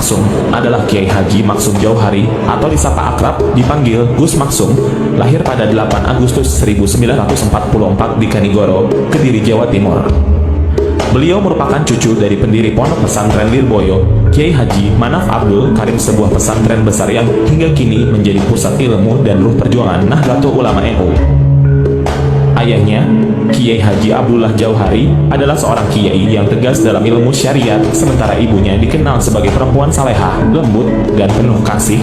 Maksum adalah Kiai Haji Maksum Jauhari atau disapa akrab dipanggil Gus Maksum, lahir pada 8 Agustus 1944 di Kanigoro, Kediri, Jawa Timur. Beliau merupakan cucu dari pendiri Pondok Pesantren Lirboyo, Kiai Haji Manaf Abdul Karim, sebuah pesantren besar yang hingga kini menjadi pusat ilmu dan ruh perjuangan Nahdlatul Ulama NU. Ayahnya, Kiai Haji Abdullah Jauhari, adalah seorang kiai yang tegas dalam ilmu syariat, sementara ibunya dikenal sebagai perempuan salehah, lembut, dan penuh kasih.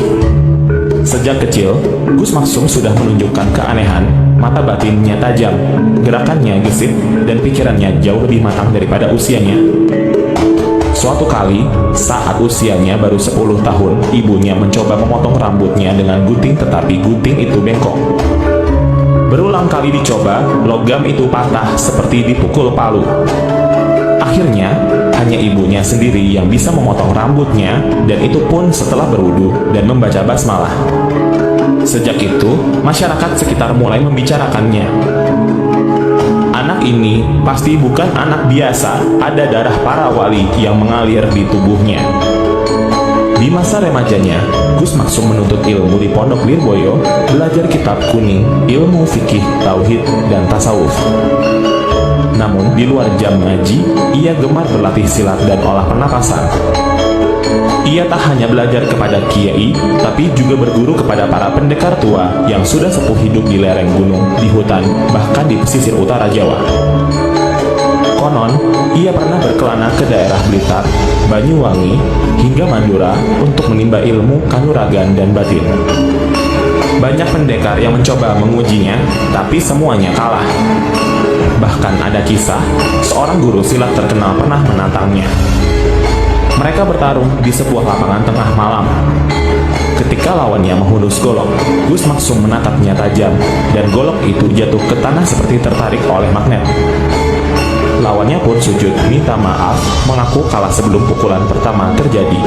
Sejak kecil, Gus Maksum sudah menunjukkan keanehan, mata batinnya tajam, gerakannya gesit, dan pikirannya jauh lebih matang daripada usianya. Suatu kali, saat usianya baru 10 tahun, ibunya mencoba memotong rambutnya dengan gunting, tetapi gunting itu bengkok. Berulang kali dicoba, logam itu patah seperti dipukul palu. Akhirnya, hanya ibunya sendiri yang bisa memotong rambutnya, dan itu pun setelah berwudu dan membaca basmalah. Sejak itu, masyarakat sekitar mulai membicarakannya. Anak ini pasti bukan anak biasa, ada darah para wali yang mengalir di tubuhnya. Di masa remajanya, Gus Maksum menuntut ilmu di Pondok Lirboyo, belajar kitab kuning, ilmu fikih, tauhid, dan tasawuf. Namun, di luar jam ngaji, ia gemar berlatih silat dan olah pernapasan. Ia tak hanya belajar kepada kiai, tapi juga berguru kepada para pendekar tua yang sudah sepuh hidup di lereng gunung, di hutan, bahkan di pesisir utara Jawa. Konon, ia pernah berkelana ke daerah Blitar, Banyuwangi, hingga Madura untuk menimba ilmu kanuragan dan batin. Banyak pendekar yang mencoba mengujinya, tapi semuanya kalah. Bahkan ada kisah, seorang guru silat terkenal pernah menantangnya. Mereka bertarung di sebuah lapangan tengah malam. Ketika lawannya menghunus golok, Gus Maksum menatapnya tajam, dan golok itu jatuh ke tanah seperti tertarik oleh magnet. Lawannya pun sujud minta maaf, mengaku kalah sebelum pukulan pertama terjadi.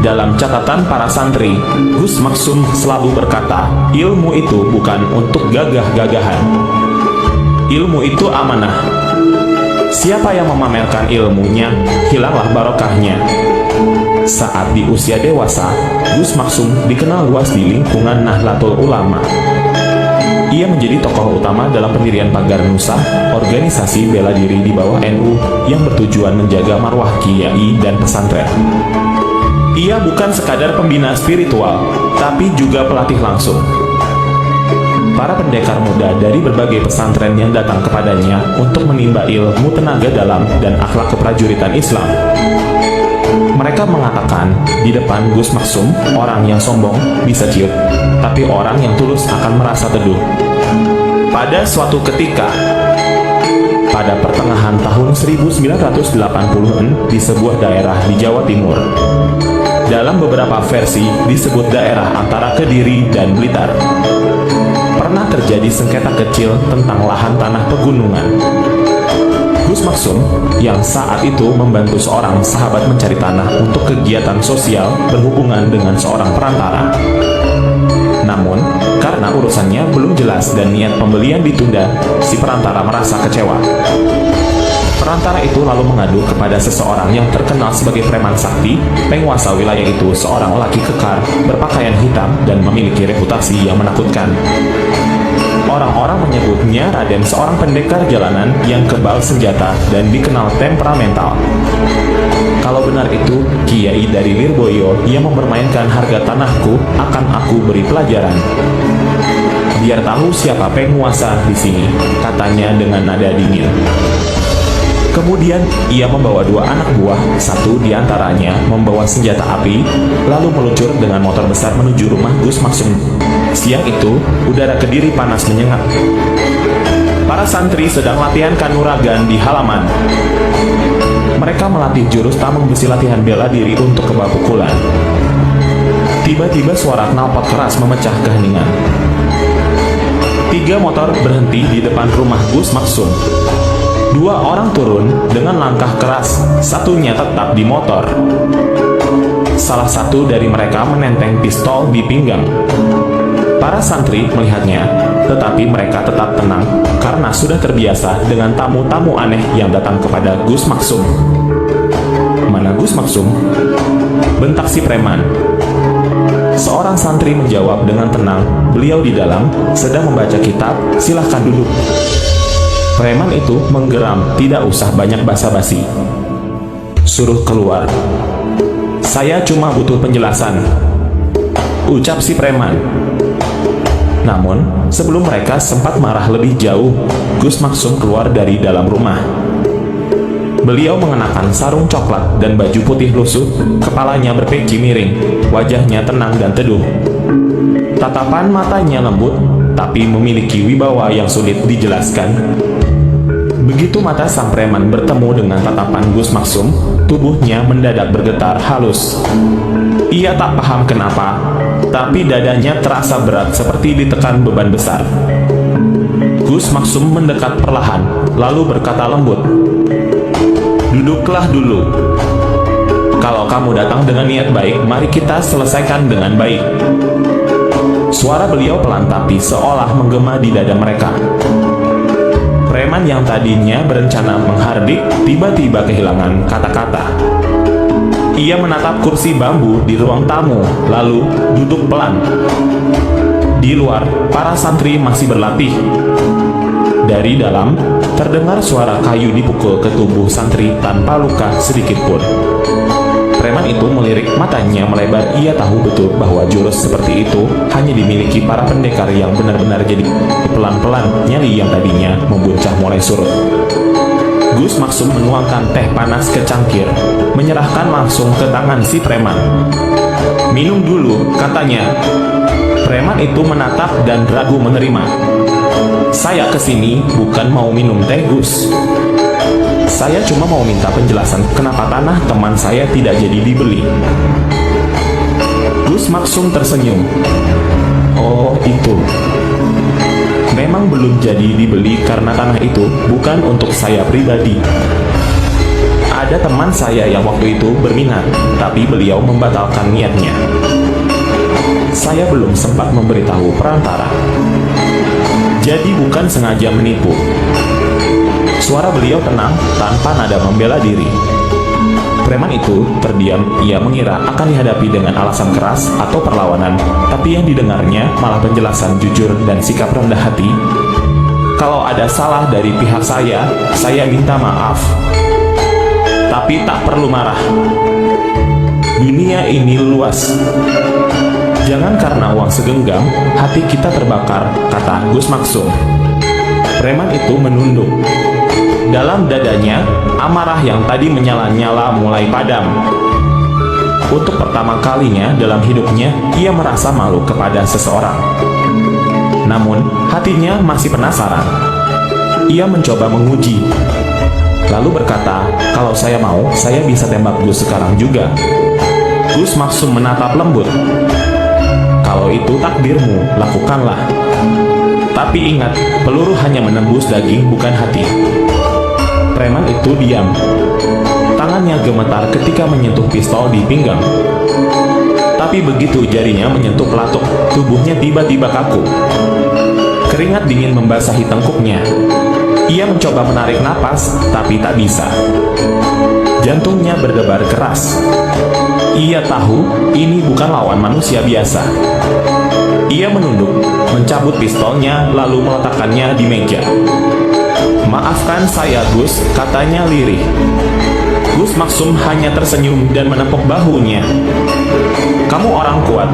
Dalam catatan para santri, Gus Maksum selalu berkata, ilmu itu bukan untuk gagah-gagahan. Ilmu itu amanah. Siapa yang memamerkan ilmunya, hilanglah barokahnya. Saat di usia dewasa, Gus Maksum dikenal luas di lingkungan Nahdlatul Ulama. Ia menjadi tokoh utama dalam pendirian Pagar Nusa, organisasi bela diri di bawah NU yang bertujuan menjaga marwah kiai dan pesantren. Ia bukan sekadar pembina spiritual, tapi juga pelatih langsung. Para pendekar muda dari berbagai pesantren yang datang kepadanya untuk menimba ilmu tenaga dalam dan akhlak keprajuritan Islam. Mereka mengatakan, di depan Gus Maksum, orang yang sombong bisa ciut, tapi orang yang tulus akan merasa teduh. Pada suatu ketika, pada pertengahan tahun 1980-an di sebuah daerah di Jawa Timur, dalam beberapa versi disebut daerah antara Kediri dan Blitar, pernah terjadi sengketa kecil tentang lahan tanah pegunungan. Gus Maksum yang saat itu membantu seorang sahabat mencari tanah untuk kegiatan sosial berhubungan dengan seorang perantara. Namun, karena urusannya belum jelas dan niat pembelian ditunda, si perantara merasa kecewa. Perantara itu lalu mengadu kepada seseorang yang terkenal sebagai preman sakti, penguasa wilayah itu, seorang laki kekar, berpakaian hitam, dan memiliki reputasi yang menakutkan. Orang-orang menyebutnya Raden, seorang pendekar jalanan yang kebal senjata dan dikenal temperamental. Kalau benar itu kiai dari Lirboyo yang mempermainkan harga tanahku, akan aku beri pelajaran. Biar tahu siapa penguasa di sini, katanya dengan nada dingin. Kemudian ia membawa 2 anak buah, satu diantaranya membawa senjata api, lalu meluncur dengan motor besar menuju rumah Gus Maksum. Siang itu, udara Kediri panas menyengat. Para santri sedang latihan kanuragan di halaman. Mereka melatih jurus tameng besi latihan bela diri untuk kebal pukulan. Tiba-tiba suara knalpot keras memecah keheningan. 3 motor berhenti di depan rumah Gus Maksum. 2 orang turun dengan langkah keras, satunya tetap di motor. Salah satu dari mereka menenteng pistol di pinggang. Para santri melihatnya, tetapi mereka tetap tenang karena sudah terbiasa dengan tamu-tamu aneh yang datang kepada Gus Maksum. mana Gus Maksum?" bentak si preman. Seorang santri menjawab dengan tenang, "Beliau di dalam, sedang membaca kitab, silahkan duduk." Preman itu menggeram, "Tidak usah banyak basa-basi. Suruh keluar. Saya cuma butuh penjelasan," ucap si preman. Namun, sebelum mereka sempat marah lebih jauh, Gus Maksum keluar dari dalam rumah. Beliau mengenakan sarung coklat dan baju putih lusuh, kepalanya berpeci miring, wajahnya tenang dan teduh. Tatapan matanya lembut, tapi memiliki wibawa yang sulit dijelaskan. Begitu mata sang preman bertemu dengan tatapan Gus Maksum, tubuhnya mendadak bergetar halus. Ia tak paham kenapa, tapi dadanya terasa berat seperti ditekan beban besar. Gus Maksum mendekat perlahan, lalu berkata lembut, "Duduklah dulu. Kalau kamu datang dengan niat baik, mari kita selesaikan dengan baik." Suara beliau pelan tapi seolah menggema di dada mereka. Preman yang tadinya berencana menghardik, tiba-tiba kehilangan kata-kata. Ia menatap kursi bambu di ruang tamu, lalu duduk pelan. Di luar, para santri masih berlatih. Dari dalam, terdengar suara kayu dipukul ke tubuh santri tanpa luka sedikit pun. Preman itu melirik, matanya melebar. Ia tahu betul bahwa jurus seperti itu hanya dimiliki para pendekar yang benar-benar jadi. Pelan-pelan, nyali yang tadinya membuncah mulai surut. Gus Maksum menuangkan teh panas ke cangkir, menyerahkan langsung ke tangan si preman. "Minum dulu," katanya. Preman itu menatap dan ragu menerima. "Saya kesini bukan mau minum teh, Gus. Saya cuma mau minta penjelasan kenapa tanah teman saya tidak jadi dibeli." Gus Maksum tersenyum. "Oh, itu. Memang belum jadi dibeli karena tanah itu bukan untuk saya pribadi. Ada teman saya yang waktu itu berminat, tapi beliau membatalkan niatnya. Saya belum sempat memberitahu perantara. Jadi bukan sengaja menipu." Suara beliau tenang tanpa nada membela diri. Preman itu terdiam. Ia mengira akan dihadapi dengan alasan keras atau perlawanan, tapi yang didengarnya malah penjelasan jujur dan sikap rendah hati. "Kalau ada salah dari pihak saya minta maaf. Tapi tak perlu marah. Dunia ini luas. Jangan karena uang segenggam, hati kita terbakar," kata Gus Maksum. Preman itu menunduk. Dalam dadanya, amarah yang tadi menyala-nyala mulai padam. Untuk pertama kalinya dalam hidupnya, ia merasa malu kepada seseorang. Namun, hatinya masih penasaran. Ia mencoba menguji. Lalu berkata, "Kalau saya mau, saya bisa tembak Gus sekarang juga." Gus Maksum menatap lembut. "Kalau itu takdirmu, lakukanlah. Tapi ingat, peluru hanya menembus daging, bukan hati." Preman itu diam. Tangannya gemetar ketika menyentuh pistol di pinggang. Tapi begitu jarinya menyentuh pelatuk, tubuhnya tiba-tiba kaku. Keringat dingin membasahi tengkuknya. Ia mencoba menarik napas, tapi tak bisa. Jantungnya berdebar keras. Ia tahu ini bukan lawan manusia biasa. Ia menunduk, mencabut pistolnya, lalu meletakkannya di meja. "Maafkan saya, Gus," katanya lirih. Gus Maksum hanya tersenyum dan menepuk bahunya. "Kamu orang kuat.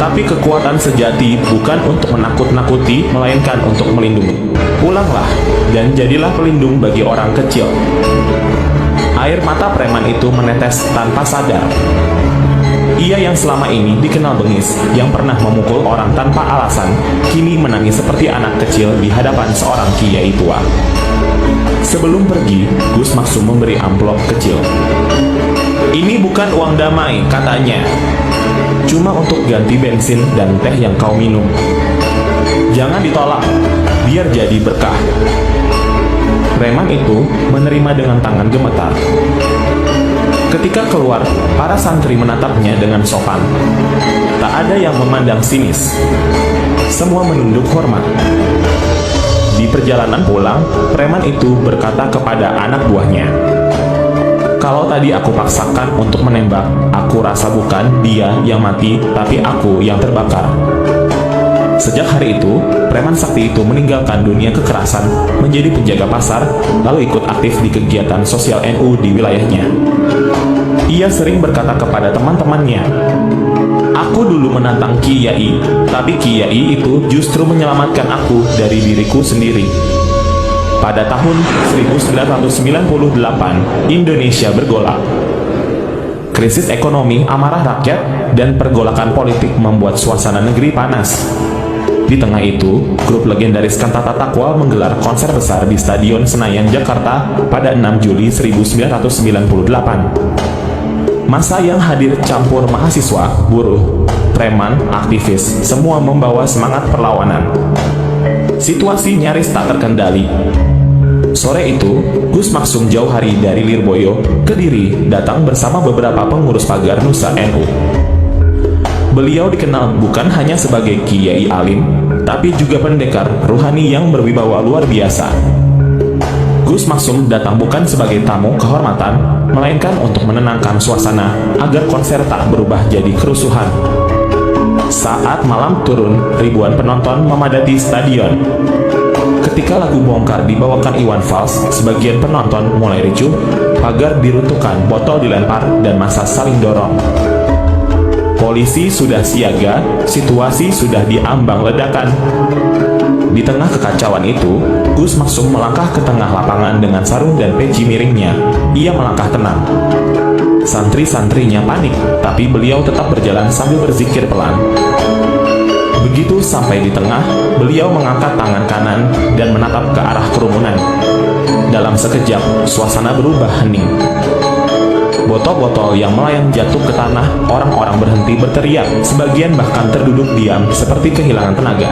Tapi kekuatan sejati bukan untuk menakut-nakuti, melainkan untuk melindungi. Pulanglah, dan jadilah pelindung bagi orang kecil." Air mata preman itu menetes tanpa sadar. Ia yang selama ini dikenal bengis, yang pernah memukul orang tanpa alasan, kini menangis seperti anak kecil di hadapan seorang kiai tua. Sebelum pergi, Gus Maksum memberi amplop kecil. "Ini bukan uang damai," katanya. "Cuma untuk ganti bensin dan teh yang kau minum. Jangan ditolak, biar jadi berkah." Preman itu menerima dengan tangan gemetar. Ketika keluar, para santri menatapnya dengan sopan. Tak ada yang memandang sinis. Semua menunduk hormat. Di perjalanan pulang, preman itu berkata kepada anak buahnya, Kalau tadi aku paksakan untuk menembak, aku rasa bukan dia yang mati, tapi aku yang terbakar. Sejak hari itu, preman sakti itu meninggalkan dunia kekerasan, menjadi penjaga pasar, lalu ikut aktif di kegiatan sosial NU di wilayahnya. Ia sering berkata kepada teman-temannya, "Aku dulu menantang Kiai, tapi Kiai itu justru menyelamatkan aku dari diriku sendiri." Pada tahun 1998, Indonesia bergolak. Krisis ekonomi, amarah rakyat, dan pergolakan politik membuat suasana negeri panas. Di tengah itu, grup legendaris Kantata Takwal menggelar konser besar di Stadion Senayan, Jakarta pada 6 Juli 1998. Massa yang hadir campur mahasiswa, buruh, preman, aktivis, semua membawa semangat perlawanan. Situasi nyaris tak terkendali. Sore itu, Gus Maksum Jauhari dari Lirboyo, Kediri, datang bersama beberapa pengurus pagar Nusa NU. Beliau dikenal bukan hanya sebagai kiai alim, tapi juga pendekar ruhani yang berwibawa luar biasa. Gus Maksum datang bukan sebagai tamu kehormatan, melainkan untuk menenangkan suasana agar konser tak berubah jadi kerusuhan. Saat malam turun, ribuan penonton memadati stadion. Ketika lagu Bongkar dibawakan Iwan Fals, sebagian penonton mulai ricuh, pagar diruntuhkan, botol dilempar, dan massa saling dorong. Polisi sudah siaga, situasi sudah diambang ledakan. Di tengah kekacauan itu, Gus Maksum melangkah ke tengah lapangan dengan sarung dan peci miringnya. Ia melangkah tenang. Santri-santrinya panik, tapi beliau tetap berjalan sambil berzikir pelan. Begitu sampai di tengah, beliau mengangkat tangan kanan dan menatap ke arah kerumunan. Dalam sekejap, suasana berubah hening. Botol-botol yang melayang jatuh ke tanah, orang-orang berhenti berteriak, sebagian bahkan terduduk diam seperti kehilangan tenaga.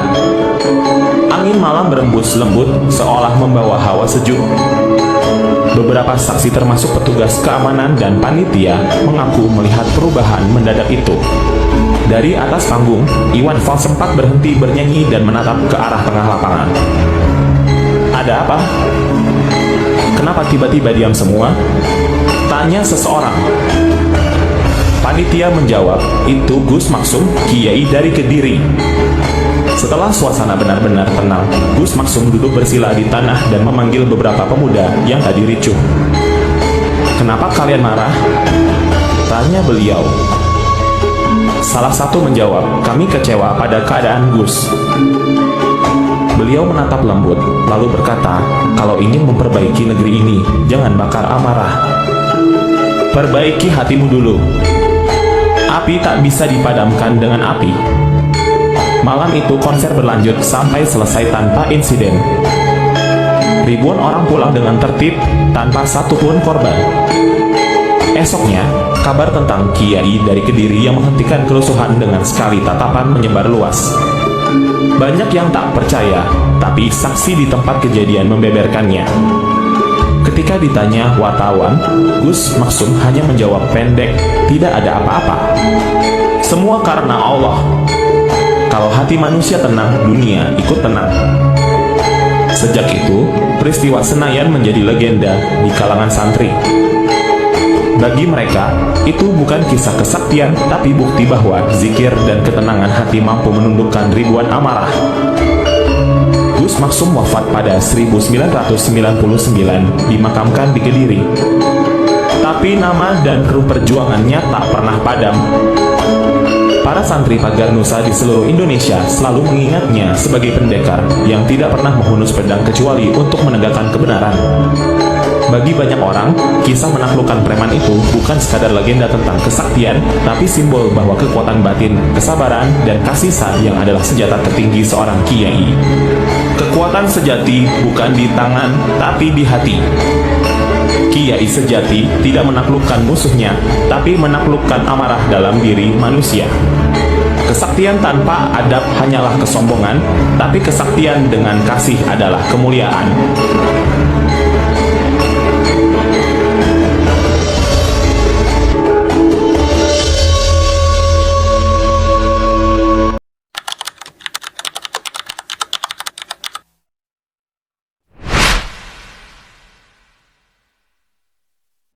Angin malam berembus lembut, seolah membawa hawa sejuk. Beberapa saksi termasuk petugas keamanan dan panitia mengaku melihat perubahan mendadak itu. Dari atas panggung, Iwan Fals sempat berhenti bernyanyi dan menatap ke arah tengah lapangan. "Ada apa? Kenapa tiba-tiba diam semua?" tanya seseorang. Panitia menjawab, "Itu Gus Maksum, kiai dari Kediri." Setelah suasana benar-benar tenang, Gus Maksum duduk bersila di tanah dan memanggil beberapa pemuda yang tadi ricuh. "Kenapa kalian marah?" tanya beliau. Salah satu menjawab, "Kami kecewa pada keadaan Gus." Beliau menatap lembut, lalu berkata, "Kalau ingin memperbaiki negeri ini, jangan bakar amarah. Perbaiki hatimu dulu. Api tak bisa dipadamkan dengan api." Malam itu konser berlanjut sampai selesai tanpa insiden. Ribuan orang pulang dengan tertib, tanpa satupun korban. Esoknya, kabar tentang kiai dari Kediri yang menghentikan kerusuhan dengan sekali tatapan menyebar luas. Banyak yang tak percaya, tapi saksi di tempat kejadian membeberkannya. Ketika ditanya wartawan, Gus Maksum hanya menjawab pendek, "Tidak ada apa-apa. Semua karena Allah. Kalau hati manusia tenang, dunia ikut tenang." Sejak itu, peristiwa Senayan menjadi legenda di kalangan santri. Bagi mereka, itu bukan kisah kesaktian, tapi bukti bahwa zikir dan ketenangan hati mampu menundukkan ribuan amarah. Gus Maksum wafat pada 1999, dimakamkan di Kediri. Tapi nama dan ruh perjuangannya tak pernah padam. Para santri pagar Nusa di seluruh Indonesia selalu mengingatnya sebagai pendekar yang tidak pernah menghunus pedang kecuali untuk menegakkan kebenaran. Bagi banyak orang, kisah menaklukkan preman itu bukan sekadar legenda tentang kesaktian, tapi simbol bahwa kekuatan batin, kesabaran, dan kasih sayang adalah senjata tertinggi seorang kiai. Kekuatan sejati bukan di tangan, tapi di hati. Kiai sejati tidak menaklukkan musuhnya, tapi menaklukkan amarah dalam diri manusia. Kesaktian tanpa adab hanyalah kesombongan, tapi kesaktian dengan kasih adalah kemuliaan.